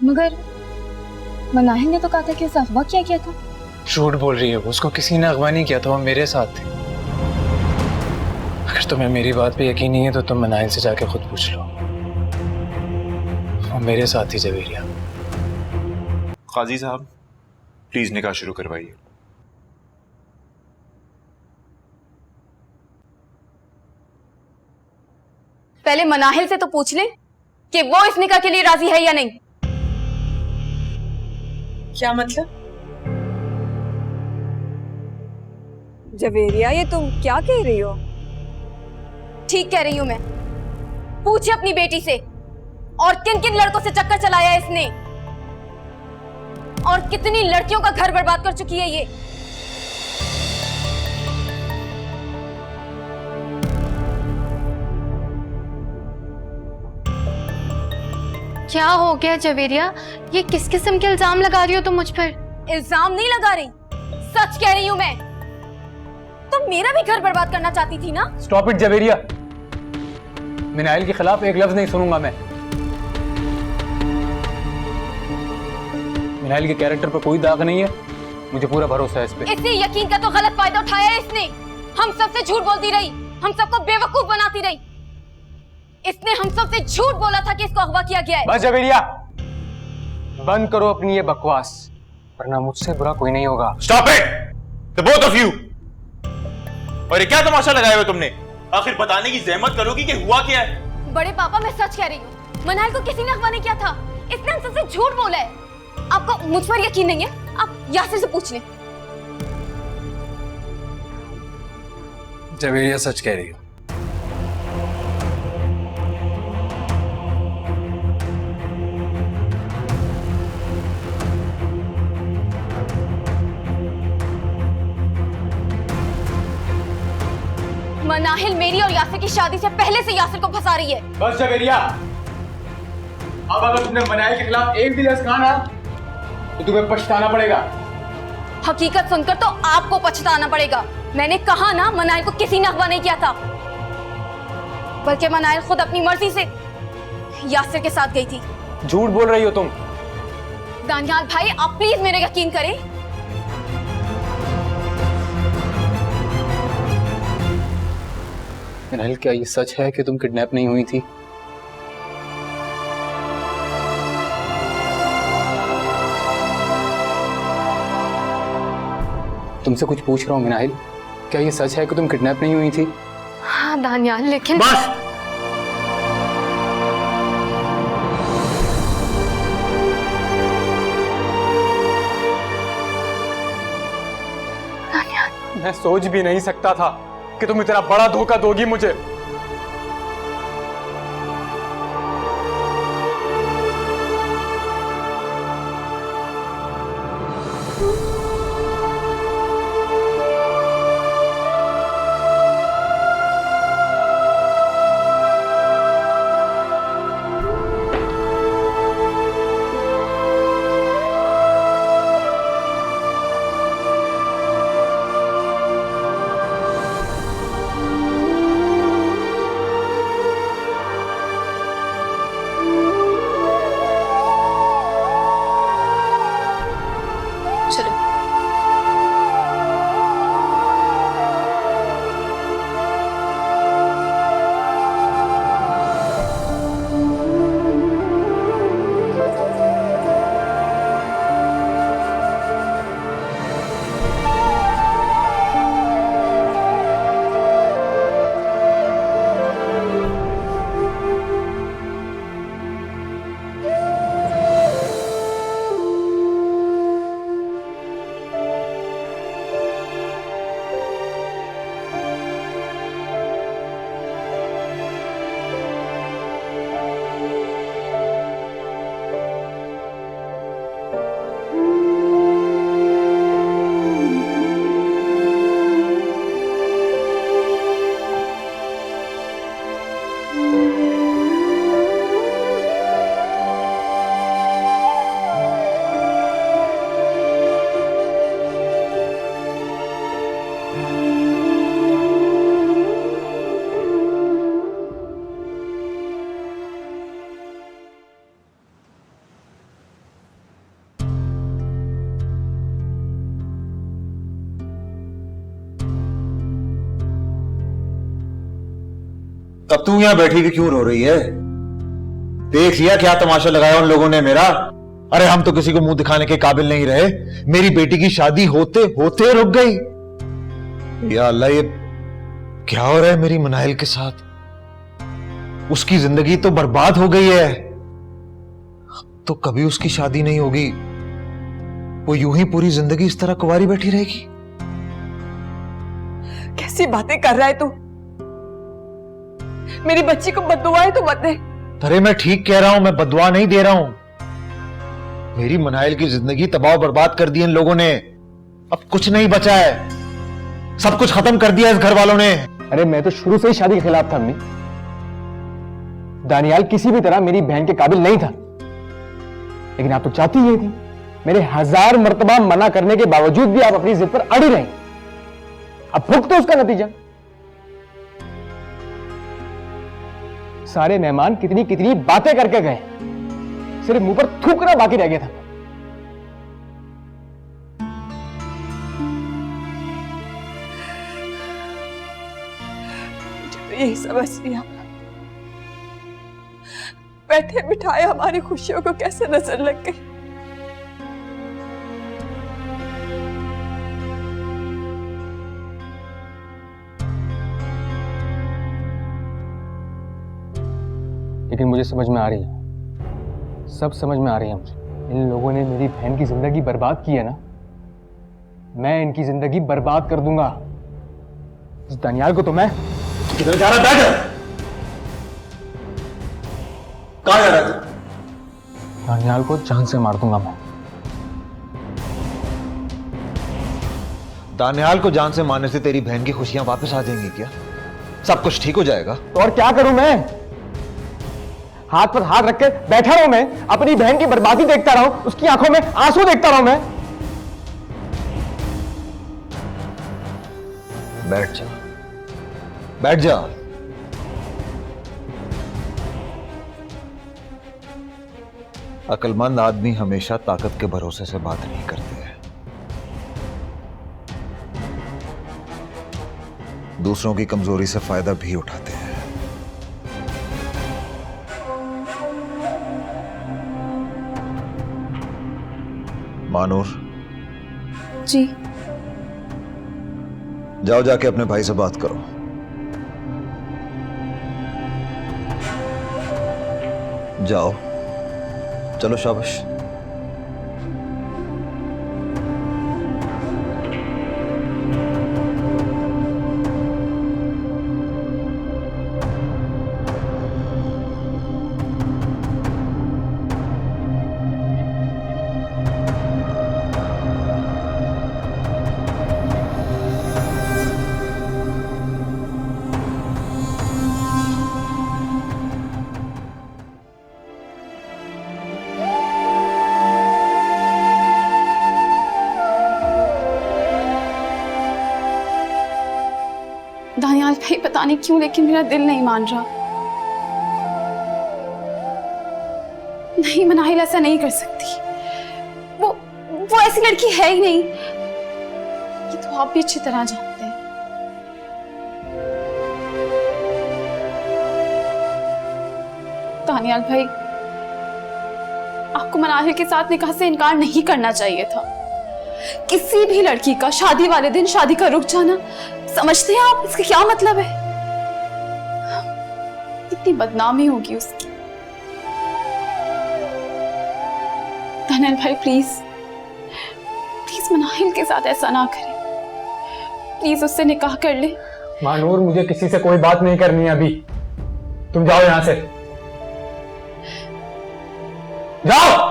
मगर मनाहिल ने तो कहा था कि उसे अगवा किया गया था। झूठ बोल रही है वो, उसको किसी ने अगवा नहीं किया था, वो मेरे साथ थे। अगर तुम्हें मेरी बात पे यकीन नहीं है तो तुम मनाहिल से जाके खुद पूछ लो, वो मेरे साथ थी जवेरिया। काजी साहब प्लीज निकाह शुरू करवाइए। पहले मनाहिल से तो पूछ ले कि वो इस निकाह के लिए राजी है या नहीं। क्या मतलब? जवेरिया, ये तुम क्या कह रही हो? ठीक कह रही हूं मैं। पूछे अपनी बेटी से, और किन किन लड़कों से चक्कर चलाया है इसने, और कितनी लड़कियों का घर बर्बाद कर चुकी है ये। क्या हो गया जवेरिया? ये किस किस्म के इल्जाम लगा रही हो तुम मुझ पर? इल्जाम नहीं लगा रही, सच कह रही हूं मैं। तुम मेरा भी घर बर्बाद करना चाहती थी ना? स्टॉप इट जवेरिया, मनाहिल के खिलाफ एक लफ्ज नहीं सुनूंगा मैं। मनाहिल के कैरेक्टर पर कोई दाग नहीं है, मुझे पूरा भरोसा है इस पे। इसी यकीन का तो गलत फायदा उठाया है इसने। हम सबसे झूठ बोलती रही, हम सबको बेवकूफ बनाती रही। इसने हम सबसे झूठ बोला था कि इसको अगवा किया गया है। बस जवेरिया, बंद करो अपनी ये बकवास, वरना मुझसे बुरा कोई नहीं होगा। Stop it the both of you. और ये क्या तमाशा लगाए हो तुमने? आखिर बताने की जहमत करोगी कि हुआ क्या है? बड़े पापा, मैं सच कह रही हूँ, मनाहिल को किसी ने अगवा नहीं किया था। इसने हम सबसे झूठ बोला है। आपको मुझ पर यकीन नहीं है? आप यासिर से पूछ लें। जवेरिया सच कह रही है। मनाहिल मेरी और यासिर की शादी से पहले से यासिर को फंसा रही है। बस जवेरिया, अब अगर तुमने मनाहिल के खिलाफ एक भी लफ्ज कहा ना तो तुम्हें पछताना पड़ेगा। हकीकत सुनकर तो आपको पछताना पड़ेगा। मैंने कहा ना, मनाहिल को किसी ने अगवा नहीं किया था, बल्कि मनाहिल खुद अपनी मर्जी से यासिर के साथ गई थी। झूठ बोल रही हो तुम। दानियाल भाई, आप प्लीज मेरे यकीन करें। मनाहिल, क्या ये सच है कि तुम किडनैप नहीं हुई थी? तुमसे कुछ पूछ रहा हूँ मनाहिल, क्या ये सच है कि तुम किडनैप नहीं हुई थी? हाँ दानियाल, लेकिन बस। मैं सोच भी नहीं सकता था कि तुम इतना बड़ा धोखा दोगी मुझे। अब तू यहाँ बैठी भी क्यों रो रही है? देख लिया क्या तमाशा लगाया उन लोगों ने मेरा। अरे हम तो किसी को मुंह दिखाने के काबिल नहीं रहे। मेरी बेटी की शादी होते होते रुक गई। या अल्लाह, ये क्या हो रहा है मेरी मनाइल के साथ? उसकी जिंदगी तो बर्बाद हो गई है। तो कभी उसकी शादी नहीं होगी, वो यूं ही पूरी जिंदगी इस तरह कुंवारी बैठी रहेगी। कैसी बातें कर रहा है तू? मेरी बच्ची को बद्दुआएं तो मत दे। अरे मैं ठीक कह रहा हूं, मैं बदुआ नहीं दे रहा हूं। मेरी मनाइल की जिंदगी तबाह बर्बाद कर दी इन लोगों ने। अब कुछ नहीं बचा है, सब कुछ खत्म कर दिया इस घर वालों ने। अरे मैं तो शुरू से ही शादी के खिलाफ था अम्मी। दानियाल किसी भी तरह मेरी बहन के काबिल नहीं था, लेकिन आप तो चाहती ये थी। मेरे 1000 मर्तबा मना करने के बावजूद भी आप अपनी जिद पर अड़ी रही। अब भुगतो उसका नतीजा। सारे मेहमान कितनी कितनी बातें करके गए, सिर्फ मुंह पर थूकना बाकी रह गया था। मुझे तो यही समझ नहीं आता, बैठे बिठाए हमारी खुशियों को कैसे नजर लग गई। लेकिन मुझे समझ में आ रही है, सब समझ में आ रही है मुझे। इन लोगों ने मेरी बहन की जिंदगी बर्बाद की है ना, मैं इनकी जिंदगी बर्बाद कर दूंगा। इस दानियाल को तो मैं किधर जा रहा? बैठ। कहां जा रहा है? दानियाल को जान से मार दूंगा मैं। दानियाल को जान से मारने से तेरी बहन की खुशियां वापस आ जाएंगी क्या? सब कुछ ठीक हो जाएगा? तो और क्या करूं मैं? हाथ पर हाथ रख के बैठा रहूं मैं, अपनी बहन की बर्बादी देखता रहूं, उसकी आंखों में आंसू देखता रहूं मैं? बैठ जा, बैठ जा। अक्लमंद आदमी हमेशा ताकत के भरोसे से बात नहीं करते हैं, दूसरों की कमजोरी से फायदा भी उठाते हैं। मानूर, जी। जाओ जाके अपने भाई से बात करो। जाओ, चलो शाबाश। दानियाल भाई पता नहीं क्यों, लेकिन मेरा दिल नहीं मान रहा। नहीं, मनाहिल ऐसा नहीं कर सकती। वो ऐसी लड़की है ही नहीं। ये तो आप भी अच्छी तरह जानते हैं। दानियाल भाई, आपको मनाहिल के साथ निकाह से इनकार नहीं करना चाहिए था। किसी भी लड़की का शादी वाले दिन शादी का रुक जाना, समझते हैं आप इसका क्या मतलब है? कितनी बदनामी होगी उसकी। दानियाल भाई प्लीज प्लीज मनाहिल के साथ ऐसा ना करें। प्लीज उससे निकाह कर ले। मानूर, मुझे किसी से कोई बात नहीं करनी है अभी। तुम जाओ यहां से, जाओ।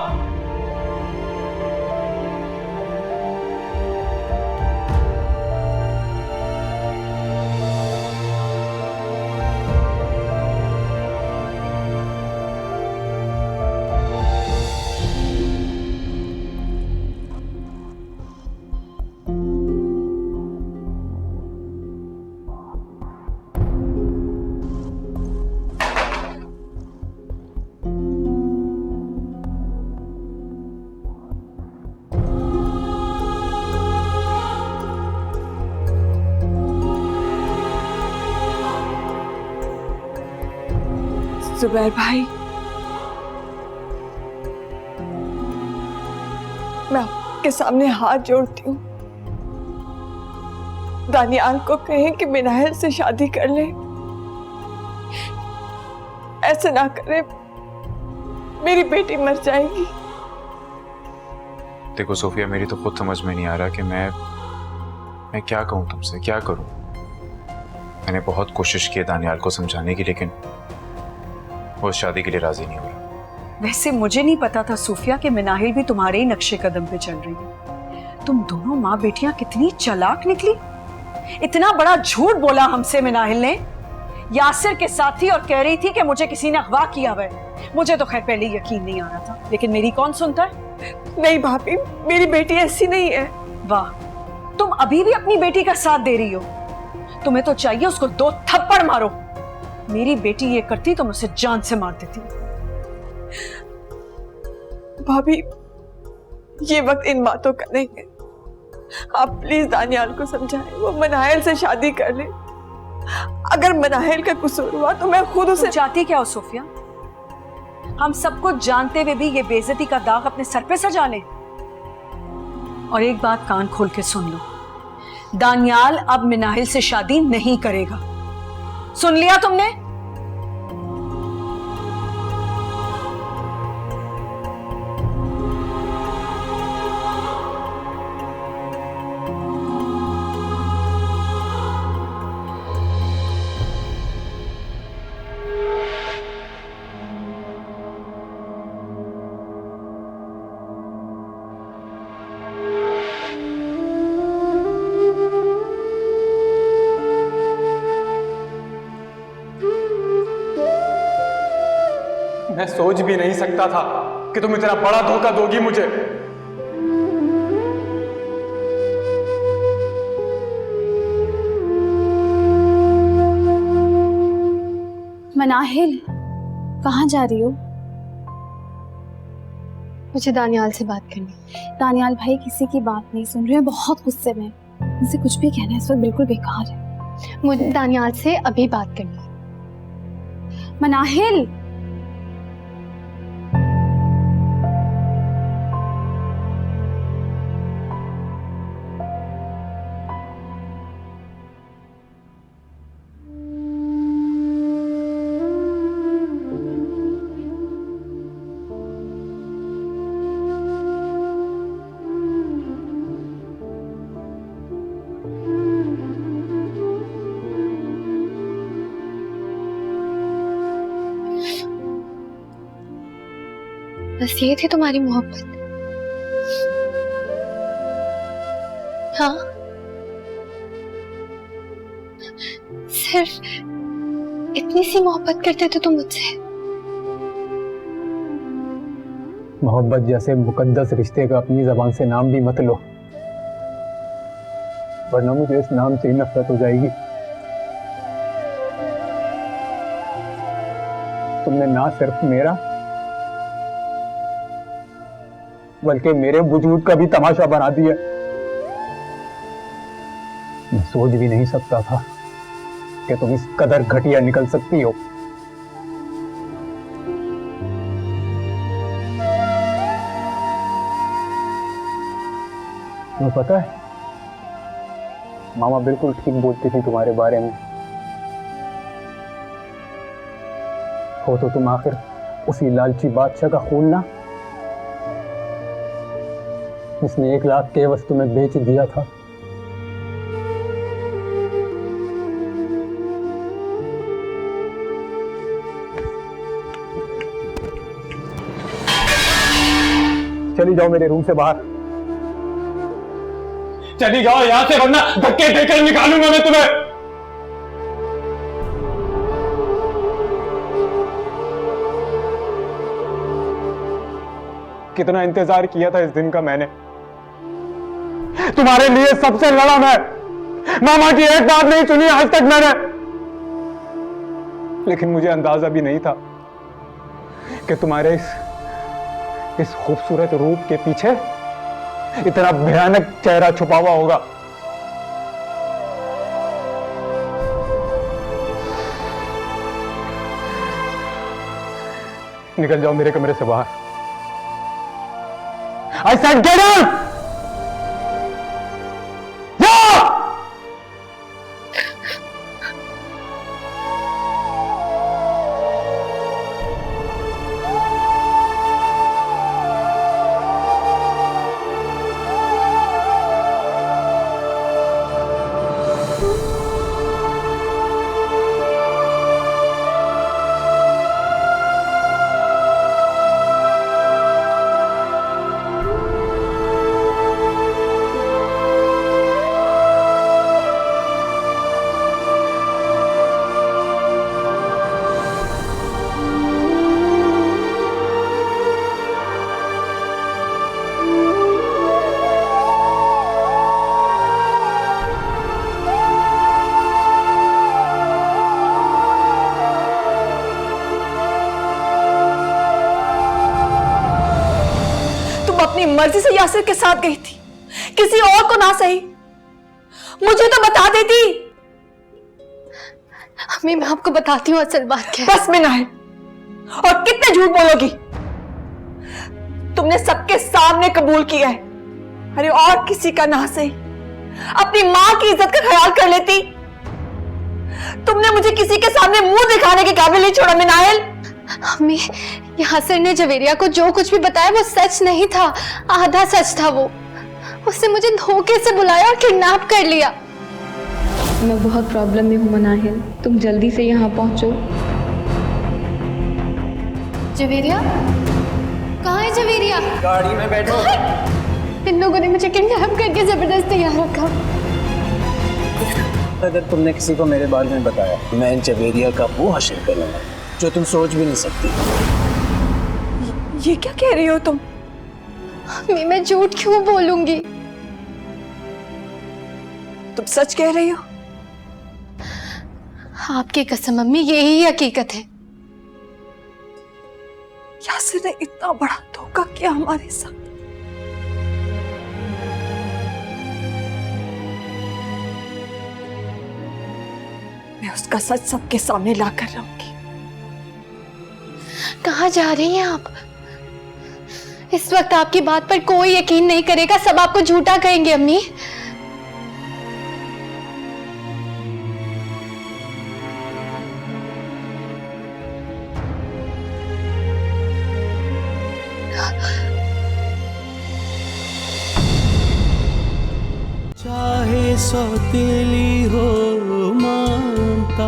जुबैर भाई, मैं आपके सामने हाथ जोड़ती हूँ, दानियाल को कहें कि मिनाहिल से शादी कर ले। ऐसे ना करे, मेरी बेटी मर जाएगी। देखो सोफिया, मेरी तो खुद समझ में नहीं आ रहा कि मैं क्या कहूँ तुमसे, क्या करूँ। मैंने बहुत कोशिश की दानियाल को समझाने की, लेकिन वो शादी के लिए राजी नहीं हो रहा। वैसे मुझे नहीं पता था सूफिया कि मिनाहिल भी तुम्हारे ही नक्शे कदम पे चल रही है। तुम दोनों माँ बेटियां कितनी चालाक निकली। इतना बड़ा झूठ बोला हमसे मिनाहिल ने, यासिर के साथ थी और कह रही थी कि मुझे किसी ने अगवा किया हुआ है। मुझे तो खैर पहले यकीन नहीं आ रहा था, लेकिन मेरी कौन सुनता है। नहीं भाभी, मेरी बेटी ऐसी नहीं है। वाह, तुम अभी भी अपनी बेटी का साथ दे रही हो। तुम्हें तो चाहिए उसको 2 थप्पड़ मारो। मेरी बेटी ये करती तो मैं उसे जान से मार देती। भाभी, ये वक्त इन बातों का नहीं है। आप प्लीज दानियाल को समझाएं, वो मनाहिल से शादी कर ले। अगर मनाहिल का कसूर हुआ तो मैं खुद उसे। चाहती क्या हो सोफिया? हम सब कुछ जानते हुए भी ये बेइज्जती का दाग अपने सर पे सजा ले। और एक बात कान खोल के सुन लो, दानियाल अब मिनाहिल से शादी नहीं करेगा। सुन लिया तुमने? मैं सोच भी नहीं सकता था कि तुम इतना बड़ा धोखा दोगी मुझे। मनाहिल, कहाँ जा रही हो? मुझे दानियाल से बात करनी है। दानियाल भाई किसी की बात नहीं सुन रहे हैं, बहुत गुस्से में। उनसे कुछ भी कहना इस वक्त बिल्कुल बेकार है। मुझे दानियाल से अभी बात करनी है। मनाहिल, बस ये थी तुम्हारी मोहब्बत? हाँ, सिर्फ इतनी सी मोहब्बत करते थे तुम मुझसे? मोहब्बत जैसे मुकद्दस रिश्ते का अपनी जबान से नाम भी मत लो, वरना मुझे इस नाम से ही नफरत हो जाएगी। तुमने ना सिर्फ मेरा बल्कि मेरे वजूद का भी तमाशा बना दिया। मैं सोच भी नहीं सकता था कि तुम इस कदर घटिया निकल सकती हो। तुम्हें पता है, मामा बिल्कुल ठीक बोलती थी तुम्हारे बारे में। हो तो तुम आखिर उसी लालची बादशाह का खून ना, जिसने 1 लाख के वस्तु में बेच दिया था। चली जाओ मेरे रूम से बाहर, चली जाओ यहां से, वरना धक्के देकर निकालूंगा मैं तुम्हें। कितना इंतजार किया था इस दिन का मैंने, तुम्हारे लिए सबसे लड़ा मैं। मामा की एक बात नहीं सुनी आज तक मैंने, लेकिन मुझे अंदाजा भी नहीं था कि तुम्हारे इस खूबसूरत रूप के पीछे इतना भयानक चेहरा छुपा हुआ होगा। निकल जाओ मेरे कमरे से बाहर। I said get out! अपनी मर्जी से यासिर के साथ गई थी, किसी और को ना सही, मुझे तो बता देती। अम्मी मैं आपको बताती हूँ असल बात क्या है। बस मिनाहिल, और कितने झूठ बोलोगी? तुमने सबके सामने कबूल किया है। अरे और किसी का ना सही, अपनी माँ की इज्जत का ख्याल कर लेती। तुमने मुझे किसी के सामने मुंह दिखाने के काबिल नहीं छोड़ा मिनाहिल। अम्मी यासिर ने जवेरिया को जो कुछ भी बताया वो सच नहीं था, आधा सच था वो। उसने मुझे धोखे से बुलाया और किडनैप कर लिया। मैं बहुत प्रॉब्लम में हूँ मनाहिल, तुम जल्दी से यहाँ पहुँचो। जवेरिया कहाँ है? जवेरिया गाड़ी में बैठो। इन लोगों ने मुझे किडनैप करके जबरदस्ती यहाँ रखा। अगर तुमने किसी को मेरे बारे में बताया, मैं इन जवेरिया का वो हासिल करूंगा जो तुम सोच भी नहीं सकती। ये क्या कह रही हो तुम? अम्मी मैं झूठ क्यों बोलूंगी? तुम सच कह रही हो? आपकी कसम अम्मी, यही हकीकत है। यासिर ने इतना बड़ा धोखा किया हमारे साथ। मैं उसका सच सबके सामने ला कर रहूंगी। कहाँ जा रही हैं आप? इस वक्त आपकी बात पर कोई यकीन नहीं करेगा, सब आपको झूठा कहेंगे अम्मी। चाहे सौतेली हो मानता।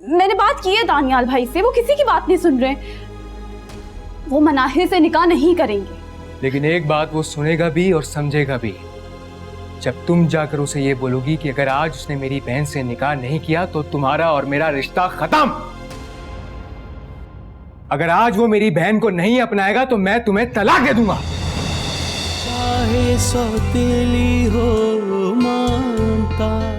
मैंने बात की है दानियाल भाई से, वो किसी की बात नहीं सुन रहे। वो मनाहिल से निकाह नहीं करेंगे। लेकिन एक बात वो सुनेगा भी और समझेगा भी, जब तुम जाकर उसे ये बोलोगी कि अगर आज उसने मेरी बहन से निकाह नहीं किया तो तुम्हारा और मेरा रिश्ता खत्म। अगर आज वो मेरी बहन को नहीं अपनाएगा तो मैं तुम्हें तलाक दे दूंगा। चाहे सौतेली हो मानता।